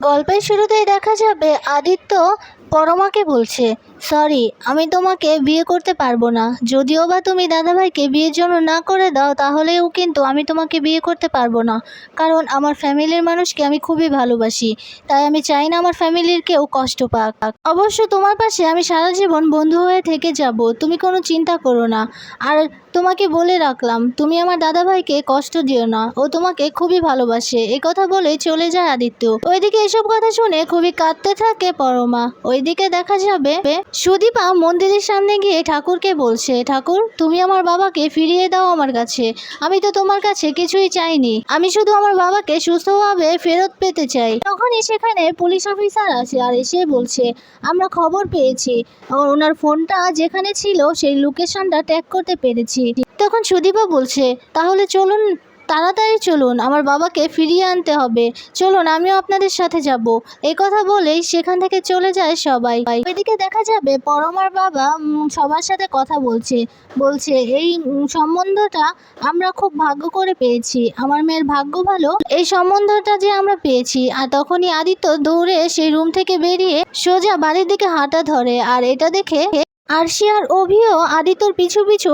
গল্পের শুরুতেই দেখা যাবে আদিত্য পরমাকে বলছে, সরি, আমি তোমাকে বিয়ে করতে পারবো না। যদিও বা তুমি দাদাভাইকে বিয়ের জন্য না করে দাও, তাহলেও কিন্তু আমি তোমাকে বিয়ে করতে পারবো না। কারণ আমার ফ্যামিলির মানুষকে আমি খুবই ভালোবাসি, তাই আমি চাই না আমার ফ্যামিলির কেউ কষ্ট পাক। অবশ্য তোমার পাশে আমি সারা জীবন বন্ধু হয়ে থেকে যাব, তুমি কোনো চিন্তা করো না। আর তোমাকে বলে রাখলাম, তুমি আমার দাদাভাইকে কষ্ট দিও না, ও তোমাকে খুবই ভালোবাসে। এই কথা বলে চলে যায় আদিত্য। ওইদিকে এসব কথা শুনে খুবই কাঁদতে থাকে পরমা। ওইদিকে দেখা যাবে সুদীপা মন্দিরের সামনে গিয়ে ঠাকুরকে বলছে, ঠাকুর, তুমি আমার বাবাকে ফিরিয়ে দাও আমার কাছে। আমি তো তোমার কাছে কিছুই চাইনি, আমি শুধু আমার বাবাকে সুস্থভাবে ফেরত পেতে চাই। তখনই সেখানে পুলিশ অফিসার আসে আর এসে বলছে, আমরা খবর পেয়েছি, ওনার ফোনটা যেখানে ছিল সেই লোকেশনটা ট্র্যাক করতে পেরেছি। তখন সুদীপা বলছে, তাহলে চলুন, তাড়াতাড়ি চলুন, আমার বাবাকে ফিরিয়ে আনতে হবে। চলুন, আমিও আপনাদের সাথে যাব। এই কথা বলেই সেখান থেকে চলে যায় সবাই। ওইদিকে দেখা যাবে পরমার বাবা সবার সাথে কথা বলছে, বলছে এই সম্বন্ধটা আমরা খুব ভাগ্য করে পেয়েছি, আমার মেয়ের ভাগ্য ভালো এই সম্বন্ধটা যে আমরা পেয়েছি। আর তখনই আদিত্য দৌড়ে সেই রুম থেকে বেরিয়ে সোজা বাড়ির দিকে হাঁটা ধরে। আর এটা দেখে আরশি আর অভিও আদিত্যর পিছু পিছু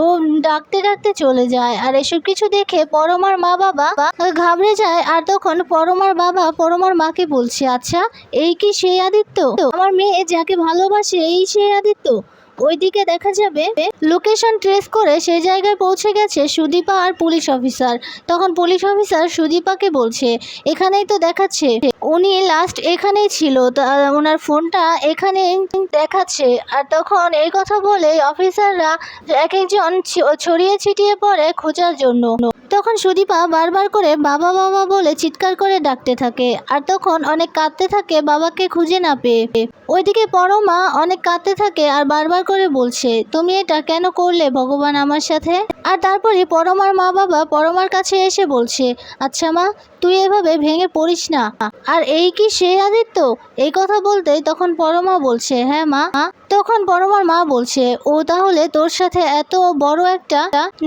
ডাকতে ডাকতে চলে যায়। আর এসব কিছু দেখে পরমার মা বাবা ঘাবড়ে যায়। আর তখন পরমার বাবা পরমার মাকে বলছে, আচ্ছা, এই কি সেই আদিত্য? আমার মেয়ে যাকে ভালোবাসে এই সেই আদিত্য? ওইদিকে দেখা যাবে লোকেশন ট্রেস করে সেই জায়গায় পৌঁছে গেছে সুদীপা আর পুলিশ অফিসার। তখন পুলিশ অফিসার সুদীপাকে বলছে, এখানেই তো দেখাচ্ছে উনি লাস্ট এখানেই ছিল, ওনার ফোনটা এখানে দেখাচ্ছে। আর তখন এই কথা বলে অফিসাররা এক একজন ছড়িয়ে ছিটিয়ে পড়ে খোঁজার জন্য। তখন সুদীপা বারবার করে বাবা বাবা বলে চিৎকার করে ডাকতে থাকে। আর তখন অনেক কাঁদতে থাকে বাবাকে খুঁজে না পেয়ে। ওইদিকে পরমা অনেক কাঁদতে থাকে আর বারবার করে বলছে, তুমি এটা কেন করলে ভগবান আমার সাথে? আর তারপরে পরমার মা বাবা পরমার কাছে এসে বলছে, আচ্ছা মা, তুই এভাবে ভেঙে পড়িস না। আর এই কি সেই আদিত্য? এই কথা বলতেই তখন পরমা বলছে, হ্যাঁ মা। তখন পরমার মা বলছে, ও তাহলে তোর সাথে এত বড় একটা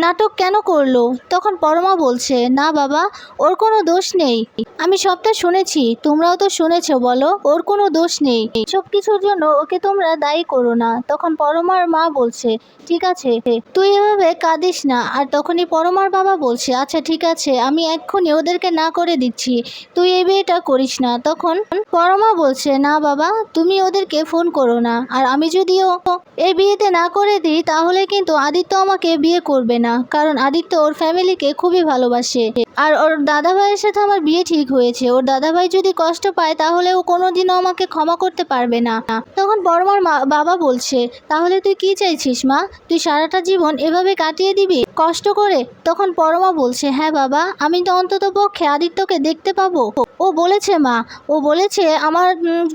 নাটক কেন করলো? তখন পরমা বলছে, না বাবা, ওর কোনো দোষ নেই। আমি সবটা শুনেছি, তোমরাও তো শুনেছো, বলো ওর কোনো দোষ নেই। সব কিছুর জন্য ওকে তোমরা দায়ী করো না। তখন পরমার মা বলছে, ঠিক আছে, তুই এভাবে কাঁদিস না। আর তখনই পরমার বাবা বলছে, আচ্ছা ঠিক আছে, আমি এক্ষুনি ওদেরকে না করে দিচ্ছি, তুই এই বিয়েটা করিস না। তখন পরমা বলছে, না বাবা, তুমি ওদেরকে ফোন করো না। আর আমি যদিও এই বিয়েতে না করে দিই, তাহলে কিন্তু আদিত্য আমাকে বিয়ে করবে না, কারণ আদিত্য ওর ফ্যামিলিকে খুবই ভালোবাসে। আর ওর দাদাভাইয়ের সাথে আমার বিয়ে ঠিক হয়েছে, ওর দাদাভাই যদি কষ্ট পায় তাহলে ও কোনোদিনও আমাকে ক্ষমা করতে পারবে না। তখন পরমার বাবা বলছে, তাহলে তুই কি চাইছিস মা? তুই সারাটা জীবন এভাবে কাটিয়ে দিবি কষ্ট করে? তখন পরমা বলছে, হ্যাঁ বাবা, আমি তো অন্তত পক্ষে আদিত্যকে দেখতে পাবো। ও বলেছে মা, ও বলেছে আমার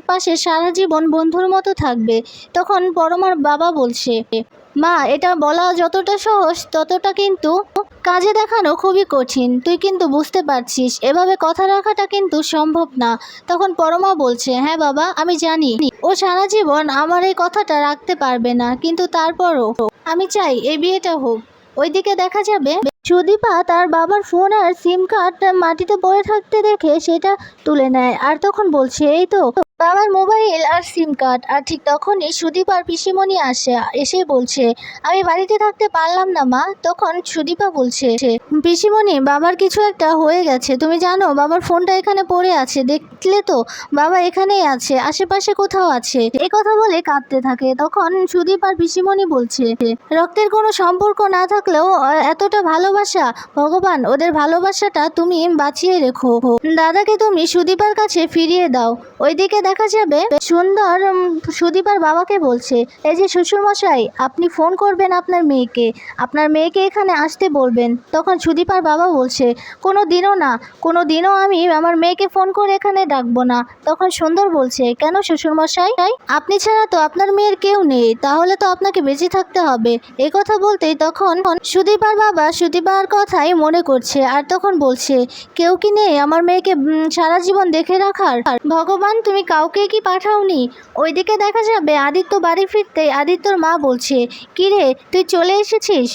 পাশে সারা জীবন বন্ধুর মতো থাকবে। তখন পরমার বাবা বলছে, মা, এটা বলা যতটা সহজ ততটা কিন্তু কাজে দেখানো খুবই কঠিন। তুই কিন্তু বুঝতে পারছিস, এভাবে কথা রাখাটা কিন্তু সম্ভব না। তখন পরমা বলছে, হ্যাঁ বাবা, আমি জানি ও সারা জীবন আমার এই কথাটা রাখতে পারবে না, কিন্তু তারপরও আমি চাই এই বিয়েটা হোক। ওইদিকে দেখা যাবে সুদীপা তার বাবার ফোন আর সিম কার্ড মাটিতে পড়ে থাকতে দেখে সেটা তুলে নেয়। আর তখন বলছে, এই তো বাবার মোবাইল আর সিম কার্ড। আর ঠিক তখনই সুদীপার পিসিমণি এসে বলছে, আমি বাড়িতে থাকতে পারলাম না মা। তখন সুদীপা বলছে, পিসিমণি, বাবার কিছু একটা হয়ে গেছে, তুমি জানো বাবার ফোনটা এখানে পড়ে আছে, দেখলে তো বাবা এখানেই আছে, আশেপাশে কোথাও আছে। এই কথা বলে কাঁদতে থাকে। তখন সুদীপার পিসিমণি বলছে, রক্তের কোনো সম্পর্ক না থাকলেও এতটা ভালোবাসা, ভগবান ওদের ভালোবাসাটা তুমি বাঁচিয়ে রেখো। দাদাকে তুমি সুদীপার কাছে ফিরিয়ে দাও। ওইদিকে দেখা যাবে সুন্দর সুদীপার বাবাকে বলছে, এই যে শ্বশুরমশাই, আপনি ফোন করবেন আপনার মেয়েকে, আপনার মেয়েকে এখানে আসতে বলবেন। তখন সুদীপার বাবা বলছে, কোনো দিনও আমি আমার মেয়েকে ফোন করে এখানে ডাকবো না। তখন সুন্দর বলছে, কেন শ্বশুরমশাই? আপনি ছাড়া তো আপনার মেয়ের কেউ নেই, তাহলে তো আপনাকে বেঁচে থাকতে হবে। এই কথা বলতেই তখন সুদীপার বাবা সুদীপার কথাই মনে করছে। আর তখন বলছে, কেউ কি নেই আমার মেয়েকে সারা জীবন দেখে রাখার? ভগবান, তুমি কাউকে কি পাঠাওনি? ওইদিকে দেখা যাবে আদিত্য বাড়ি ফিরতেই আদিত্যর মা বলছে, কিরে তুই চলে এসেছিস?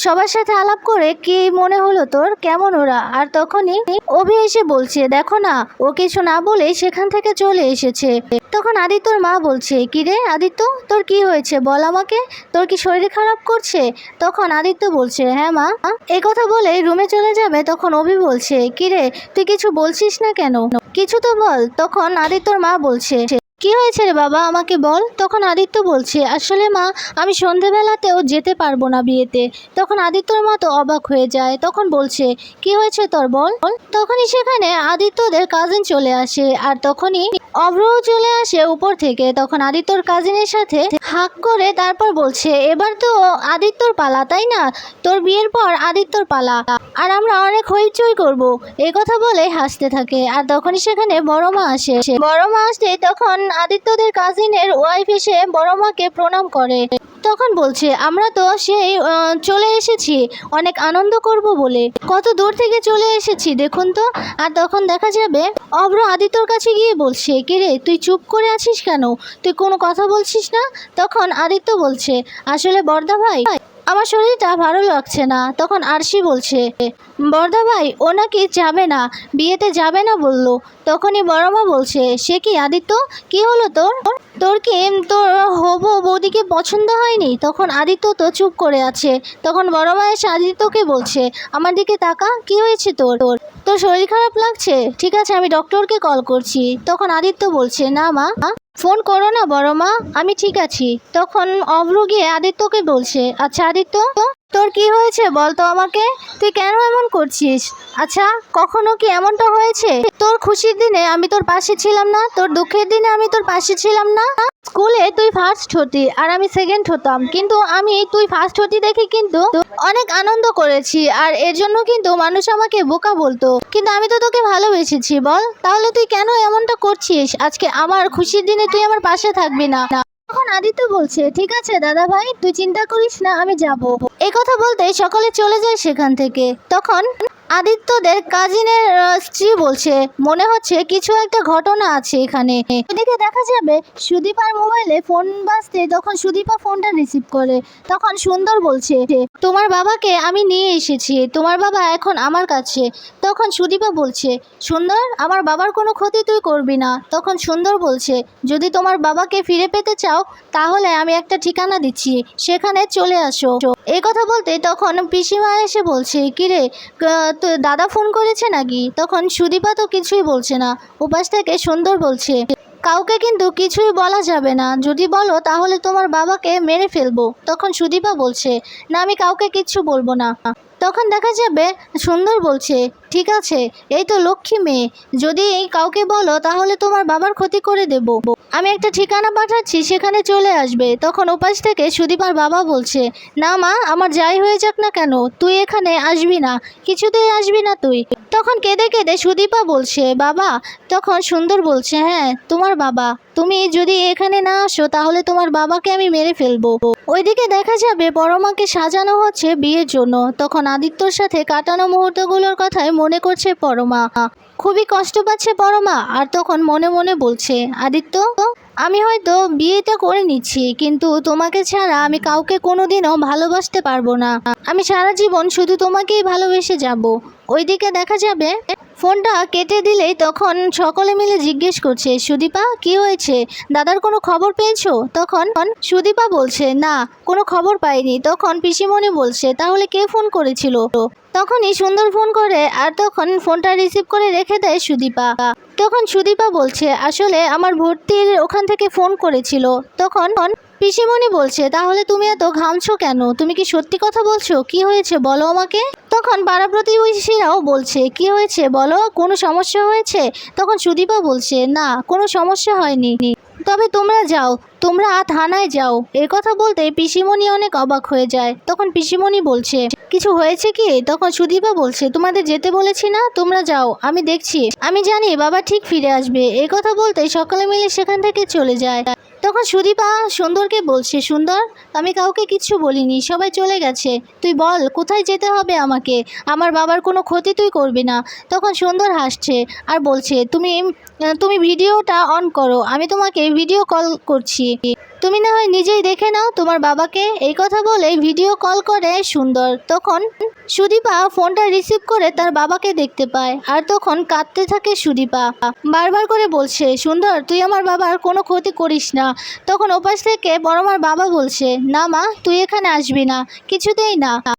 সবার সাথে আলাপ করে কি মনে হলো তোর? কেমন ওরা? আর তখনই অভি এসে বলছে, দেখো না, ও কিছু না বলে সেখান থেকে চলে এসেছে। তখন আদিত্যর মা বলছে, কিরে আদিত্য, তোর কি হয়েছে বল আমাকে, তোর কি শরীর খারাপ করছে? তখন আদিত্য বলছে, হ্যাঁ মা। এই কথা বলে রুমে চলে যাবে তখন অভি বলছে, কিরে তুই কিছু বলছিস না কেন? কিছু তো বল। তখন আদিত্যর মা বলছে, কি হয়েছে রে বাবা, আমাকে বল। তখন আদিত্য বলছে, আসলে মা, আমি সন্ধেবেলাতেও যেতে পারবো না বিয়েতে। তখন আদিত্যর মা তো অবাক হয়ে যায়, তখন বলছে, কি হয়েছে তোর বল। তখনই সেখানে আদিত্যদের কাজিন চলে আসে, আর তখনই অভ্রও চলে আসে উপর থেকে। তখন আদিত্যর কাজিনের সাথে হাক করে তারপর বলছে, এবার তো আদিত্যর পালা, তাই না? তোর বিয়ের পর আদিত্যর পালা, আর আমরা অনেক হইচই করব। এই কথা বলে হাসতে থাকে। আর তখনই সেখানে বড় মা আসে। বড় মা আসতে তখন আদিত্যদের কাজিনের ওয়াইফ এসে বড় মাকে প্রণাম করে। তখন বলছে, আমরা তো সেই চলে এসেছি অনেক আনন্দ করব বলে, কত দূর থেকে চলে এসেছি দেখুন তো। আর তখন দেখা যাবে অভ্র আদিত্যর কাছে গিয়ে বলছে, কিরে তুই চুপ করে আছিস কেন? তুই কোনো কথা বলছিস না? তখন আদিত্য বলছে, আসলে বড়দা ভাই, আমার শরীরটা ভালো লাগছে না। তখন আরশি বলছে, বড়দা ভাই ও নাকি যাবে না, বিয়েতে যাবে না বললো। তখনই বড় মা বলছে, সে কি আদিত্য, কি হলো তোর? তোর কি তোর হবু বৌদিকে পছন্দ হয়নি? তখন আদিত্য তো চুপ করে আছে। তখন বড় মা এসে আদিত্যকে বলছে, আমার দিকে তাকা, কি হয়েছে তোর? তোর শরীর খারাপ লাগছে? ঠিক আছে, আমি ডক্টরকে কল করছি। তখন আদিত্য বলছে, না মা, ফোন করো না বড় মা, আমি ঠিক আছি। তখন অভ্র গিয়ে আদিত্যকে বলছে, আচ্ছা আদিত্য, তোর কি হয়েছে বল তো আমাকে, তুই কেন এমন করছিস? আচ্ছা, কখনো কি এমনটা হয়েছে তোর খুশির দিনে আমি তোর পাশে ছিলাম না, তোর দুঃখের দিনে আমি তোর পাশে ছিলাম না? স্কুলে তুই ফার্স্ট হতি আর আমি সেকেন্ড হতাম, কিন্তু আমি তুই ফার্স্ট হতি দেখে কিন্তু অনেক আনন্দ করেছি, আর এর জন্য কিন্তু মানুষ আমাকে বোকা বলতো, কিন্তু আমি তো তোকে ভালোবেসেছি। বল তাহলে তুই কেন এমনটা করছিস? আজকে আমার খুশির দিনে তুই আমার পাশে থাকবি না? তখন আদিত্য বলছে, ঠিক আছে দাদা ভাই, তুই চিন্তা করিস না, আমি যাব। এই কথা বলতে সকলে চলে যায় সেখান থেকে। তখন আদিত্যদের কাজিনের স্ত্রী বলছে, মনে হচ্ছে কিছু একটা ঘটনা আছে এখানে। এদিকে দেখা যাবে সুদীপার মোবাইলে ফোন বাজতে তখন সুদীপা ফোনটা রিসিভ করে। তখন সুন্দর বলছে, তোমার বাবাকে আমি নিয়ে এসেছি, তোমার বাবা এখন আমার কাছে। তখন সুদীপা বলছে, সুন্দর, আমার বাবার কোনো ক্ষতি তুই করবি না। তখন সুন্দর বলছে, যদি তোমার বাবাকে ফিরে পেতে চাও তাহলে আমি একটা ঠিকানা দিচ্ছি, সেখানে চলে আসো। এই কথা বলতে তখন পিসিমা এসে বলছে, কিরে তো দাদা ফোন করেছে নাকি? তখন সুদীপা তো কিছুই বলছে না। উপাস থেকে সুন্দর বলছে, কাউকে কিন্তু কিছুই বলা যাবে না, যদি বলো তাহলে তোমার বাবাকে মেরে ফেলবো। তখন সুদীপা বলছে, না আমি কাউকে কিচ্ছু বলবো না। তখন দেখা যাবে সুন্দর বলছে, ঠিক আছে, এই তো লক্ষ্মী মেয়ে, যদি কাউকে বলো তাহলে তোমার বাবার ক্ষতি করে দেব। আমি একটা ঠিকানা পাঠাচ্ছি, সেখানে চলে আসবে। তখন উপাস থেকে সুদীপার বাবা বলছে, না মা, আমার যাই হয়ে যাক না কেন তুই এখানে আসবি না, কিছুতেই আসবি না তুই। তখন কেঁদে কেঁদে সুদীপা বলছে, বাবা। তখন সুন্দর বলছে, হ্যাঁ তোমার বাবা, তুমি যদি এখানে না আসো তাহলে তোমার বাবাকে আমি মেরে ফেলবো। ওইদিকে দেখা যাবে বড় মাকে সাজানো হচ্ছে বিয়ের জন্য। তখন আদিত্যর সাথে কাটানো মুহূর্তগুলোর কথাই মনে করছে পরমা, খুবই কষ্ট পাচ্ছে পরমা। আর তখন মনে মনে বলছে, আদিত্য, আমি হয়তো বিয়েটা করে নিচ্ছি, কিন্তু তোমাকে ছাড়া আমি কাউকে কোনোদিনও ভালোবাসতে পারবো না। আমি সারা জীবন শুধু তোমাকেই ভালোবেসে যাব। ওইদিকে দেখা যাবে ফোনটা কেটে দিলেই তখন সকলে মিলে জিজ্ঞেস করছে, সুদীপা কি হয়েছে, দাদার কোনো খবর পেয়েছো? তখন সুদীপা বলছে, না কোনো খবর পাইনি। তখন পিসিমণি বলছে, তাহলে কে ফোন করেছিল? তখনই সুন্দর ফোন করে, আর তখন ফোনটা রিসিভ করে রেখে দেয় সুদীপা। তখন সুদীপা বলছে, আসলে আমার ভর্তির ওখান থেকে ফোন করেছিল। তখন পিসিমণি বলছে, তাহলে তুমি এত ঘামছো কেন? তুমি কি সত্যি কথা বলছো? কি হয়েছে বলো আমাকে। তখন পাড়া প্রতিবেশীরাও বলছে, কি হয়েছে বলো, কোনো সমস্যা হয়েছে? তখন সুদীপা বলছে, না কোনো সমস্যা হয়নি, তবে তোমরা যাও, তোমরা থানায় যাও। এই কথা বলতে পিসিমণি অনেক অবাক হয়ে যায়। তখন পিসিমণি বলছে, কিছু হয়েছে কি? তখন সুদীপা বলছে, তোমাদের যেতে বলেছি না, তোমরা যাও, আমি দেখছি, আমি জানি বাবা ঠিক ফিরে আসবে। এই কথা বলতে সকলে মিলে সেখান থেকে চলে যায়। তখন সুদীপা সুন্দরকে বলছে, সুন্দর, আমি কাউকে কিচ্ছু বলিনি, সবাই চলে গেছে, তুই বল কোথায় যেতে হবে আমাকে, আমার বাবার কোনো ক্ষতি তুই করবি না। তখন সুন্দর হাসছে আর বলছে, তুমি তুমি ভিডিওটা অন করো, আমি তোমাকে ভিডিও কল করছি, তুমি না হয় নিজেই দেখে নাও তোমার বাবাকে। এই কথা বলে ভিডিও কল করে সুন্দর। তখন সুদীপা ফোনটা রিসিভ করে তার বাবাকে দেখতে পায়, আর তখন কাঁদতে থাকে সুদীপা, বারবার করে বলছে, সুন্দর তুই আমার বাবার কোনো ক্ষতি করিস না। তখন ওপাশ থেকে পরমার বাবা বলছে, না মা, তুই এখানে আসবি না, কিছুতেই না।